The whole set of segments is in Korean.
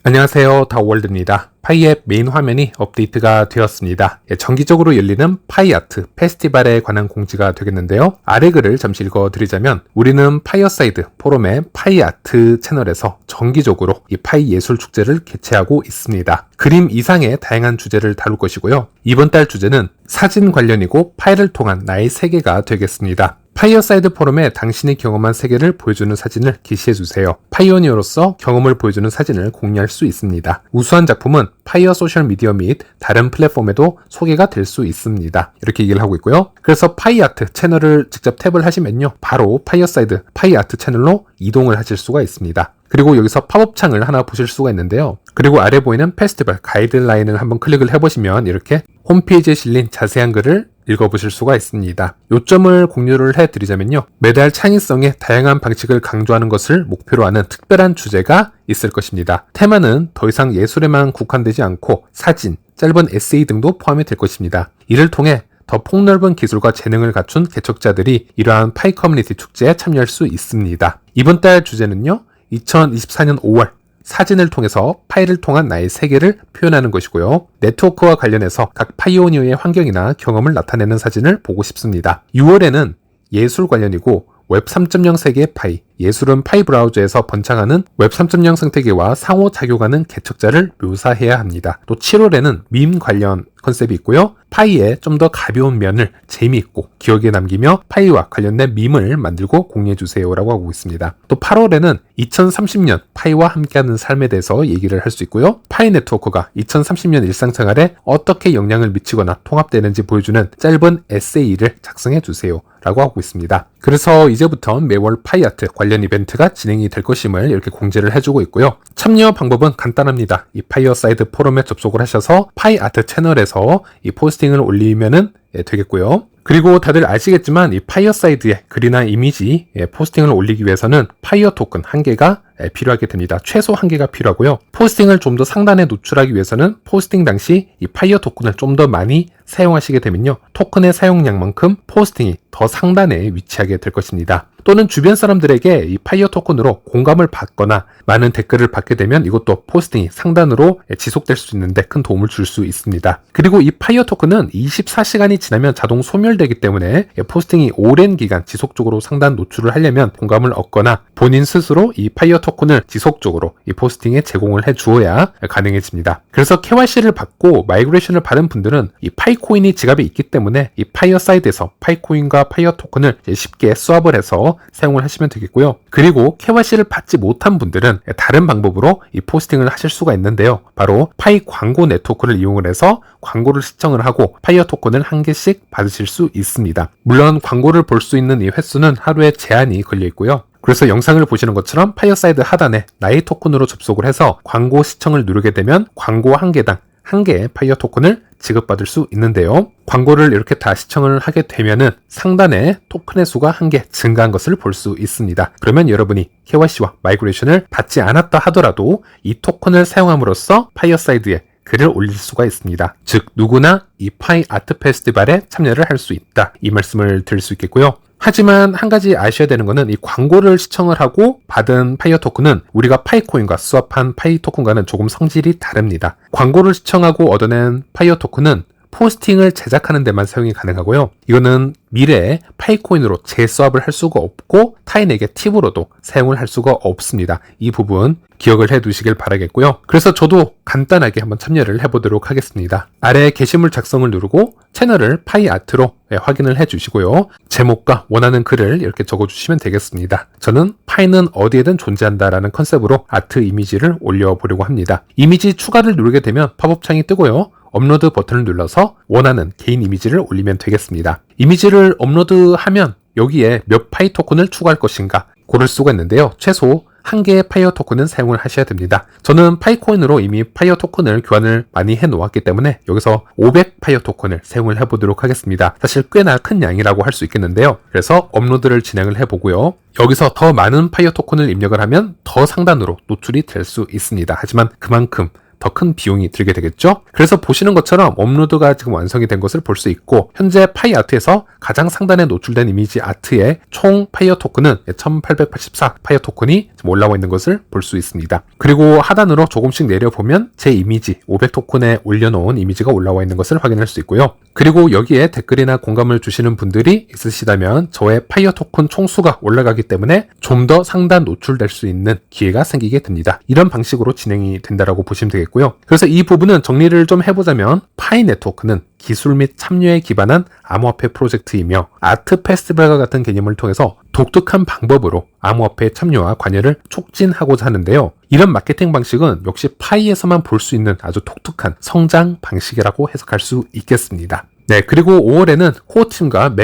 안녕하세요, 다오월드입니다. 파이앱 메인 화면이 업데이트가 되었습니다. 정기적으로 열리는 파이아트 페스티벌에 관한 공지가 되겠는데요. 아래 글을 잠시 읽어드리자면 우리는 파이어사이드 포럼의 파이아트 채널에서 정기적으로 이 파이 예술 축제를 개최하고 있습니다. 그림 이상의 다양한 주제를 다룰 것이고요. 이번 달 주제는 사진 관련이고 파이를 통한 나의 세계가 되겠습니다. 파이어사이드 포럼에 당신이 경험한 세계를 보여주는 사진을 게시해주세요. 파이오니어로서 경험을 보여주는 사진을 공유할 수 있습니다. 우수한 작품은 파이어 소셜미디어 및 다른 플랫폼에도 소개가 될 수 있습니다. 이렇게 얘기를 하고 있고요. 그래서 파이아트 채널을 직접 탭을 하시면요. 바로 파이어사이드 파이아트 채널로 이동을 하실 수가 있습니다. 그리고 여기서 팝업 창을 하나 보실 수가 있는데요. 그리고 아래 보이는 페스티벌 가이드라인을 한번 클릭을 해보시면 이렇게 홈페이지에 실린 자세한 글을 읽어보실 수가 있습니다. 요점을 공유를 해드리자면요. 매달 창의성의 다양한 방식을 강조하는 것을 목표로 하는 특별한 주제가 있을 것입니다. 테마는 더 이상 예술에만 국한되지 않고 사진, 짧은 에세이 등도 포함이 될 것입니다. 이를 통해 더 폭넓은 기술과 재능을 갖춘 개척자들이 이러한 파이 커뮤니티 축제에 참여할 수 있습니다. 이번 달 주제는요. 2024년 5월 사진을 통해서 파이를 통한 나의 세계를 표현하는 것이고요. 네트워크와 관련해서 각 파이오니어의 환경이나 경험을 나타내는 사진을 보고 싶습니다. 6월에는 예술 관련이고 웹 3.0 세계의 파이, 예술은 파이 브라우저에서 번창하는 웹 3.0 생태계와 상호작용하는 개척자를 묘사해야 합니다. 또 7월에는 밈 관련 컨셉이 있고요. 파이의 좀 더 가벼운 면을 재미있고 기억에 남기며 파이와 관련된 밈을 만들고 공유해주세요 라고 하고 있습니다. 또 8월에는 2030년 파이와 함께하는 삶에 대해서 얘기를 할 수 있고요. 파이 네트워크가 2030년 일상생활에 어떻게 영향을 미치거나 통합되는지 보여주는 짧은 에세이를 작성해주세요 라고 하고 있습니다. 그래서 이제부터 매월 파이아트 관련 이벤트가 진행이 될 것임을 이렇게 공지를 해주고 있고요. 참여 방법은 간단합니다. 이 파이어사이드 포럼에 접속을 하셔서 파이아트 채널에서 이 포스팅을 올리면은 되겠고요. 그리고 다들 아시겠지만 이 파이어사이드에 글이나 이미지 포스팅을 올리기 위해서는 파이어 토큰 1개가 필요하게 됩니다. 최소 1개가 필요하고요. 포스팅을 좀 더 상단에 노출하기 위해서는 포스팅 당시 이 파이어 토큰을 좀 더 많이 사용하시게 되면요. 토큰의 사용량만큼 포스팅이 더 상단에 위치하게 될 것입니다. 또는 주변 사람들에게 이 파이어 토큰으로 공감을 받거나 많은 댓글을 받게 되면 이것도 포스팅이 상단으로 지속될 수 있는데 큰 도움을 줄 수 있습니다. 그리고 이 파이어 토큰은 24시간이 지나면 자동 소멸되기 때문에 포스팅이 오랜 기간 지속적으로 상단 노출을 하려면 공감을 얻거나 본인 스스로 이 파이어 토큰을 지속적으로 이 포스팅에 제공을 해 주어야 가능해집니다. 그래서 KYC를 받고 마이그레이션을 받은 분들은 이 파이코인이 지갑에 있기 때문에 이 파이어 사이드에서 파이코인과 파이어 토큰을 쉽게 스왑을 해서 사용을 하시면 되겠고요. 그리고 KYC를 받지 못한 분들은 다른 방법으로 이 포스팅을 하실 수가 있는데요. 바로 파이 광고 네트워크를 이용을 해서 광고를 시청을 하고 파이어 토큰을 1개씩 받으실 수 있습니다. 물론 광고를 볼 수 있는 이 횟수는 하루에 제한이 걸려 있고요. 그래서 영상을 보시는 것처럼 파이어사이드 하단에 나의 토큰으로 접속을 해서 광고 시청을 누르게 되면 광고 1개당 1개의 파이어 토큰을 지급받을 수 있는데요. 광고를 이렇게 다 시청을 하게 되면은 상단에 토큰의 수가 1개 증가한 것을 볼 수 있습니다. 그러면 여러분이 KYC와 마이그레이션을 받지 않았다 하더라도 이 토큰을 사용함으로써 파이어사이드에 글을 올릴 수가 있습니다. 즉 누구나 이 파이 아트 페스티벌에 참여를 할 수 있다. 이 말씀을 드릴 수 있겠고요. 하지만 한 가지 아셔야 되는 것은 이 광고를 시청을 하고 받은 파이어 토큰은 우리가 파이코인과 스왑한 파이 토큰과는 조금 성질이 다릅니다. 광고를 시청하고 얻어낸 파이어 토큰은 포스팅을 제작하는 데만 사용이 가능하고요. 이거는 미래에 파이코인으로 재스왑을 할 수가 없고 타인에게 팁으로도 사용을 할 수가 없습니다. 이 부분 기억을 해 두시길 바라겠고요. 그래서 저도 간단하게 한번 참여를 해보도록 하겠습니다. 아래 게시물 작성을 누르고 채널을 파이아트로 확인을 해 주시고요. 제목과 원하는 글을 이렇게 적어주시면 되겠습니다. 저는 파이는 어디에든 존재한다라는 컨셉으로 아트 이미지를 올려보려고 합니다. 이미지 추가를 누르게 되면 팝업창이 뜨고요. 업로드 버튼을 눌러서 원하는 개인 이미지를 올리면 되겠습니다. 이미지를 업로드하면 여기에 몇 파이 토큰을 추가할 것인가 고를 수가 있는데요. 최소 1개의 파이어 토큰은 사용을 하셔야 됩니다. 저는 파이코인으로 이미 파이어 토큰을 교환을 많이 해 놓았기 때문에 여기서 500 파이어 토큰을 사용을 해보도록 하겠습니다. 사실 꽤나 큰 양이라고 할 수 있겠는데요. 그래서 업로드를 진행을 해보고요. 여기서 더 많은 파이어 토큰을 입력을 하면 더 상단으로 노출이 될 수 있습니다. 하지만 그만큼 더 큰 비용이 들게 되겠죠. 그래서 보시는 것처럼 업로드가 지금 완성이 된 것을 볼 수 있고, 현재 파이 아트에서 가장 상단에 노출된 이미지 아트의 총 파이어 토큰은 1884 파이어 토큰이 지금 올라와 있는 것을 볼 수 있습니다. 그리고 하단으로 조금씩 내려보면 제 이미지 500 토큰에 올려놓은 이미지가 올라와 있는 것을 확인할 수 있고요. 그리고 여기에 댓글이나 공감을 주시는 분들이 있으시다면 저의 파이어 토큰 총수가 올라가기 때문에 좀 더 상단 노출될 수 있는 기회가 생기게 됩니다. 이런 방식으로 진행이 된다라고 보시면 되겠고요. 그래서 이 부분은 정리를 좀 해보자면, 파이 네트워크는 기술 및 참여에 기반한 암호화폐 프로젝트이며 아트 페스티벌과 같은 개념을 통해서 독특한 방법으로 암호화폐 참여와 관여를 촉진하고자 하는데요. 이런 마케팅 방식은 역시 파이에서만 볼 수 있는 아주 독특한 성장 방식이라고 해석할 수 있겠습니다. 네, 그리고 5월에는 코어팀과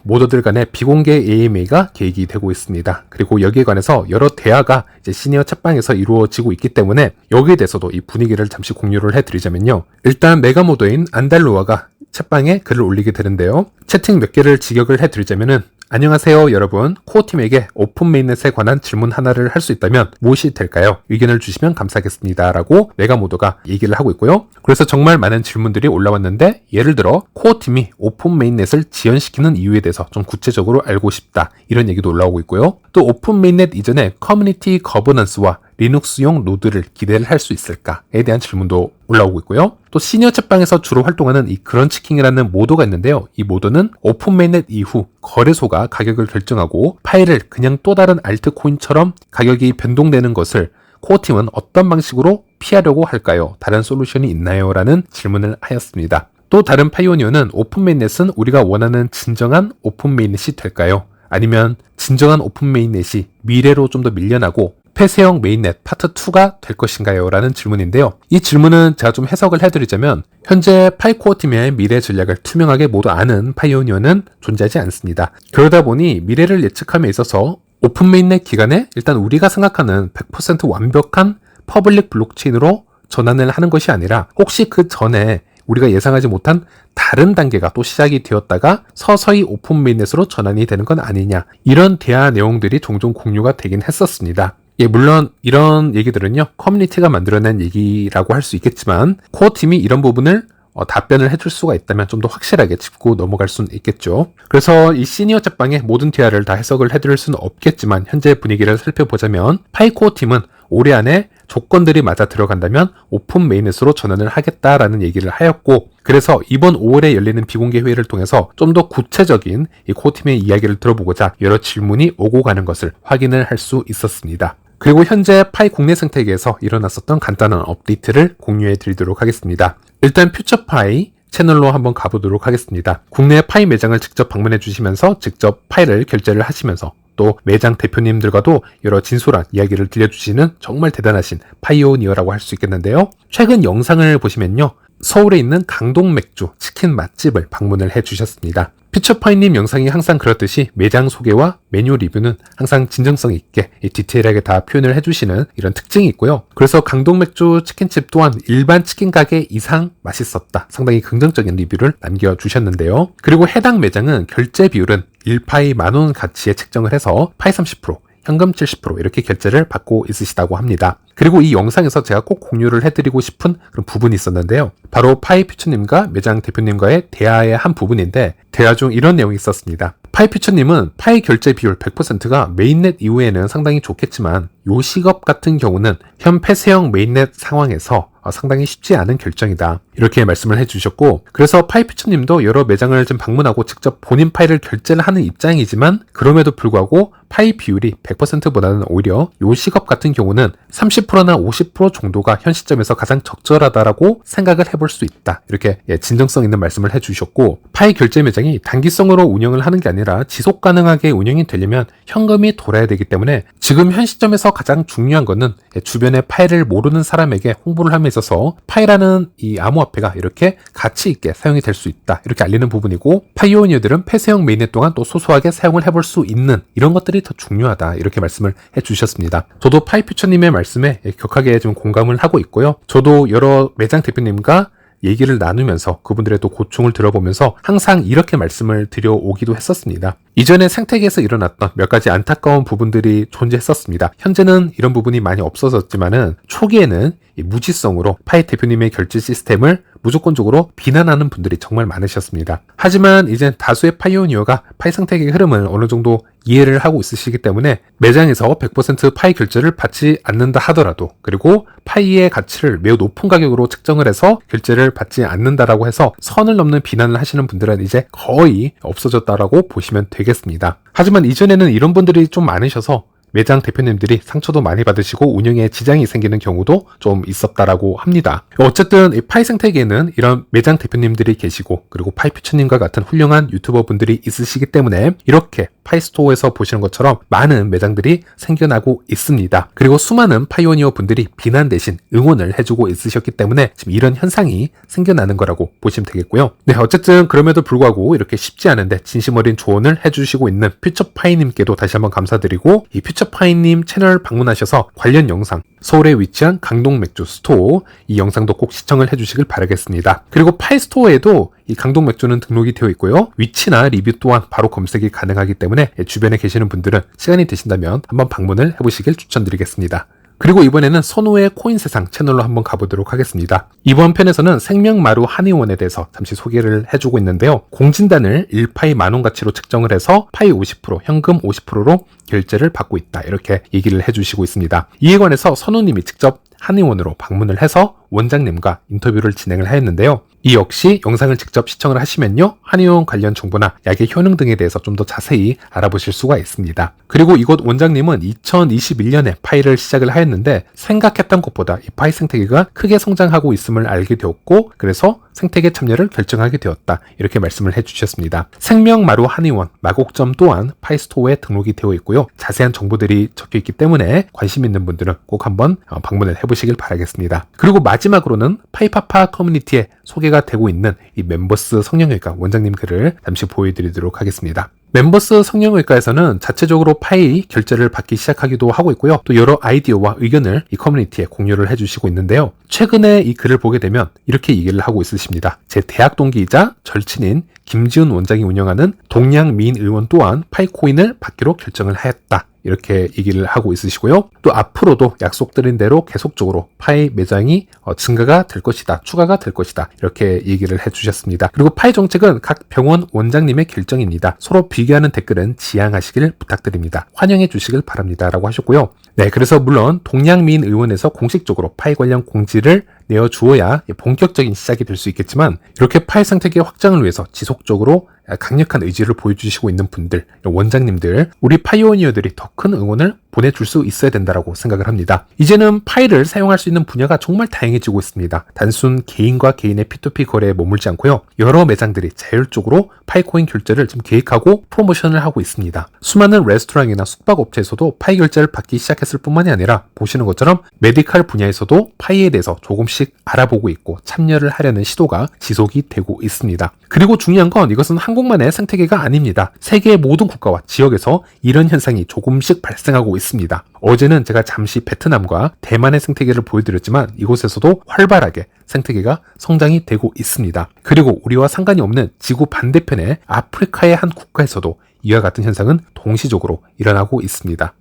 모더들 간의 비공개 AMA가 계획이 되고 있습니다. 그리고 여기에 관해서 여러 대화가 이제 시니어 챗방에서 이루어지고 있기 때문에 여기에 대해서도 이 분위기를 잠시 공유를 해드리자면요. 일단 메가모더인 안달로아가 챗방에 글을 올리게 되는데요. 채팅 몇 개를 직역을 해드리자면은, 안녕하세요 여러분, 코어팀에게 오픈 메인넷에 관한 질문 하나를 할 수 있다면 무엇이 될까요? 의견을 주시면 감사하겠습니다 라고 메가모더가 얘기를 하고 있고요. 그래서 정말 많은 질문들이 올라왔는데, 예를 들어 코어팀이 오픈 메인넷을 지연시키는 이유에 대해서 좀 구체적으로 알고 싶다, 이런 얘기도 올라오고 있고요. 또 오픈 메인넷 이전에 커뮤니티 거버넌스와 리눅스용 노드를 기대를 할 수 있을까에 대한 질문도 올라오고 있고요. 또 시니어 챗방에서 주로 활동하는 이 그런치킹이라는 모더가 있는데요. 이 모더는 오픈 메인넷 이후 거래소가 가격을 결정하고 파일을 그냥 또 다른 알트코인처럼 가격이 변동되는 것을 코어팀은 어떤 방식으로 피하려고 할까요? 다른 솔루션이 있나요? 라는 질문을 하였습니다. 또 다른 파이오니어는 오픈 메인넷은 우리가 원하는 진정한 오픈 메인넷이 될까요? 아니면 진정한 오픈 메인넷이 미래로 좀 더 밀려나고 폐쇄형 메인넷 파트 2가 될 것인가요? 라는 질문인데요. 이 질문은 제가 좀 해석을 해드리자면, 현재 파이코어 팀의 미래 전략을 투명하게 모두 아는 파이오니어는 존재하지 않습니다. 그러다 보니 미래를 예측함에 있어서 오픈 메인넷 기간에 일단 우리가 생각하는 100% 완벽한 퍼블릭 블록체인으로 전환을 하는 것이 아니라, 혹시 그 전에 우리가 예상하지 못한 다른 단계가 또 시작이 되었다가 서서히 오픈 메인넷으로 전환이 되는 건 아니냐, 이런 대화 내용들이 종종 공유가 되긴 했었습니다. 예, 물론 이런 얘기들은요, 커뮤니티가 만들어낸 얘기라고 할 수 있겠지만, 코어팀이 이런 부분을 답변을 해줄 수가 있다면 좀 더 확실하게 짚고 넘어갈 수는 있겠죠. 그래서 이 시니어 챗방의 모든 대화를 다 해석을 해드릴 수는 없겠지만, 현재 분위기를 살펴보자면 파이코어 팀은 올해 안에 조건들이 맞아 들어간다면 오픈 메인넷으로 전환을 하겠다라는 얘기를 하였고, 그래서 이번 5월에 열리는 비공개 회의를 통해서 좀 더 구체적인 이 코어팀의 이야기를 들어보고자 여러 질문이 오고 가는 것을 확인을 할 수 있었습니다. 그리고 현재 파이 국내 생태계에서 일어났었던 간단한 업데이트를 공유해 드리도록 하겠습니다. 일단 퓨처파이 채널로 한번 가보도록 하겠습니다. 국내 파이 매장을 직접 방문해 주시면서 직접 파이를 결제를 하시면서 또 매장 대표님들과도 여러 진솔한 이야기를 들려주시는 정말 대단하신 파이오니어라고 할 수 있겠는데요. 최근 영상을 보시면요, 서울에 있는 강동맥주 치킨 맛집을 방문을 해주셨습니다. 퓨처파이님 영상이 항상 그렇듯이 매장 소개와 메뉴 리뷰는 항상 진정성 있게 디테일하게 다 표현을 해주시는 이런 특징이 있고요. 그래서 강동맥주 치킨집 또한 일반 치킨 가게 이상 맛있었다, 상당히 긍정적인 리뷰를 남겨주셨는데요. 그리고 해당 매장은 결제 비율은 1파이 만원 가치에 책정을 해서 파이 30%, 현금 70% 이렇게 결제를 받고 있으시다고 합니다. 그리고 이 영상에서 제가 꼭 공유를 해드리고 싶은 그런 부분이 있었는데요. 바로 파이퓨처님과 매장 대표님과의 대화의 한 부분인데, 대화 중 이런 내용이 있었습니다. 파이퓨처님은 파이 결제 비율 100%가 메인넷 이후에는 상당히 좋겠지만, 요식업 같은 경우는 현 폐쇄형 메인넷 상황에서 상당히 쉽지 않은 결정이다, 이렇게 말씀을 해주셨고, 그래서 파이퓨처님도 여러 매장을 좀 방문하고 직접 본인 파이를 결제를 하는 입장이지만, 그럼에도 불구하고 파이 비율이 100%보다는 오히려 요식업 같은 경우는 30%나 50% 정도가 현 시점에서 가장 적절하다라고 생각을 해볼 수 있다, 이렇게 진정성 있는 말씀을 해주셨고, 파이 결제 매장이 단기성으로 운영을 하는 게 아니라 지속 가능하게 운영이 되려면 현금이 돌아야 되기 때문에, 지금 현 시점에서 가장 중요한 거는 주변에 파이를 모르는 사람에게 홍보를 함에 있어서 파이라는 이 암호화폐가 이렇게 가치 있게 사용이 될 수 있다, 이렇게 알리는 부분이고, 파이오니어들은 폐쇄형 메인넷 동안 또 소소하게 사용을 해볼 수 있는 이런 것들이 더 중요하다, 이렇게 말씀을 해주셨습니다. 저도 파이퓨처님의 말씀에 격하게 좀 공감을 하고 있고요. 저도 여러 매장 대표님과 얘기를 나누면서 그분들의 또 고충을 들어보면서 항상 이렇게 말씀을 드려오기도 했었습니다. 이전에 생태계에서 일어났던 몇 가지 안타까운 부분들이 존재했었습니다. 현재는 이런 부분이 많이 없어졌지만은 초기에는 이 무지성으로 파이 대표님의 결제 시스템을 무조건적으로 비난하는 분들이 정말 많으셨습니다. 하지만 이제 다수의 파이오니어가 파이 생태계의 흐름을 어느 정도 이해를 하고 있으시기 때문에 매장에서 100% 파이 결제를 받지 않는다 하더라도, 그리고 파이의 가치를 매우 높은 가격으로 측정을 해서 결제를 받지 않는다라고 해서 선을 넘는 비난을 하시는 분들은 이제 거의 없어졌다라고 보시면 되겠습니다. 하지만 이전에는 이런 분들이 좀 많으셔서 매장 대표님들이 상처도 많이 받으시고 운영에 지장이 생기는 경우도 좀 있었다라고 합니다. 어쨌든 이 파이 생태계에는 이런 매장 대표님들이 계시고, 그리고 파이퓨처님과 같은 훌륭한 유튜버 분들이 있으시기 때문에 이렇게 파이스토어에서 보시는 것처럼 많은 매장들이 생겨나고 있습니다. 그리고 수많은 파이오니어 분들이 비난 대신 응원을 해주고 있으셨기 때문에 지금 이런 현상이 생겨나는 거라고 보시면 되겠고요. 네, 어쨌든 그럼에도 불구하고 이렇게 쉽지 않은데 진심 어린 조언을 해주시고 있는 퓨처파이님께도 다시 한번 감사드리고, 이 퓨처파이님 채널 방문하셔서 관련 영상, 서울에 위치한 강동맥주 스토어, 이 영상도 꼭 시청을 해주시길 바라겠습니다. 그리고 파이스토어에도 이 강동맥주는 등록이 되어 있고요. 위치나 리뷰 또한 바로 검색이 가능하기 때문에 주변에 계시는 분들은 시간이 되신다면 한번 방문을 해보시길 추천드리겠습니다. 그리고 이번에는 선우의 코인세상 채널로 한번 가보도록 하겠습니다. 이번 편에서는 생명마루 한의원에 대해서 잠시 소개를 해주고 있는데요. 공진단을 1파이 만원 가치로 측정을 해서 파이 50%, 현금 50%로 결제를 받고 있다, 이렇게 얘기를 해주시고 있습니다. 이에 관해서 선우님이 직접 한의원으로 방문을 해서 원장님과 인터뷰를 진행을 하였는데요. 이 역시 영상을 직접 시청을 하시면요, 한의원 관련 정보나 약의 효능 등에 대해서 좀 더 자세히 알아보실 수가 있습니다. 그리고 이곳 원장님은 2021년에 파이를 시작을 하였는데 생각했던 것보다 이 파이 생태계가 크게 성장하고 있음을 알게 되었고, 그래서 생태계 참여를 결정하게 되었다, 이렇게 말씀을 해주셨습니다. 생명마루 한의원 마곡점 또한 파이스토어에 등록이 되어 있고요. 자세한 정보들이 적혀 있기 때문에 관심 있는 분들은 꼭 한번 방문을 해보시길 바라겠습니다. 그리고 마지막으로는 파이파파 커뮤니티에 소개가 되고 있는 이 멤버스 성형외과 원장님 글을 잠시 보여드리도록 하겠습니다. 멤버스 성형외과에서는 자체적으로 파이 결제를 받기 시작하기도 하고 있고요. 또 여러 아이디어와 의견을 이 커뮤니티에 공유를 해주시고 있는데요. 최근에 이 글을 보게 되면 이렇게 얘기를 하고 있으십니다. 제 대학 동기이자 절친인 김지훈 원장이 운영하는 동양미인의원 또한 파이코인을 받기로 결정을 하였다, 이렇게 얘기를 하고 있으시고요. 또 앞으로도 약속드린 대로 계속적으로 파이 매장이 증가가 될 것이다, 추가가 될 것이다, 이렇게 얘기를 해주셨습니다. 그리고 파이 정책은 각 병원 원장님의 결정입니다. 서로 비교하는 댓글은 지양하시길 부탁드립니다. 환영해 주시길 바랍니다, 라고 하셨고요. 네, 그래서 물론 동양미인의원에서 공식적으로 파이 관련 공지를 내어주어야 본격적인 시작이 될 수 있겠지만, 이렇게 파이 생태계 확장을 위해서 지속적으로 강력한 의지를 보여주시고 있는 분들, 원장님들, 우리 파이오니어들이 더 큰 응원을 보내줄 수 있어야 된다고 생각을 합니다. 이제는 파이를 사용할 수 있는 분야가 정말 다양해지고 있습니다. 단순 개인과 개인의 P2P 거래에 머물지 않고요. 여러 매장들이 자율적으로 파이코인 결제를 지금 계획하고 프로모션을 하고 있습니다. 수많은 레스토랑이나 숙박업체에서도 파이 결제를 받기 시작했을 뿐만이 아니라 보시는 것처럼 메디칼 분야에서도 파이에 대해서 조금씩 알아보고 있고 참여를 하려는 시도가 지속이 되고 있습니다. 그리고 중요한 건 이것은 한국만의 생태계가 아닙니다. 세계의 모든 국가와 지역에서 이런 현상이 조금씩 발생하고 있습니다. 어제는 제가 잠시 베트남과 대만의 생태계를 보여드렸지만 이곳에서도 활발하게 생태계가 성장이 되고 있습니다. 그리고 우리와 상관이 없는 지구 반대편의 아프리카의 한 국가에서도 이와 같은 현상은 동시적으로 일어나고 있습니다.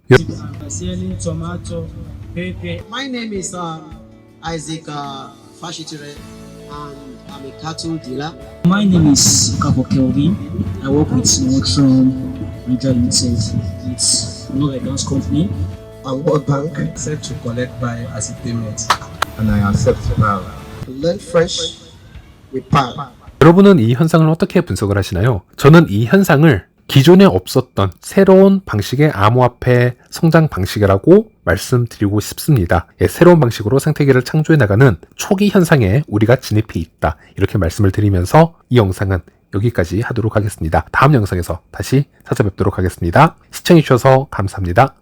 My name is Isaac Fashiture and I'm a cattle dealer. My name is Kabo Kelvin. I work with Nordstrom Nigeria Limited. It's not a dance company. And World Bank Set to collect by as a payment, and I accept PAL. to learn French with PAL. 여러분은 이 현상을 어떻게 분석을 하시나요? 저는 이 현상을 기존에 없었던 새로운 방식의 암호화폐 성장 방식이라고 말씀드리고 싶습니다. 새로운 방식으로 생태계를 창조해 나가는 초기 현상에 우리가 진입해 있다, 이렇게 말씀을 드리면서 이 영상은 여기까지 하도록 하겠습니다. 다음 영상에서 다시 찾아뵙도록 하겠습니다. 시청해주셔서 감사합니다.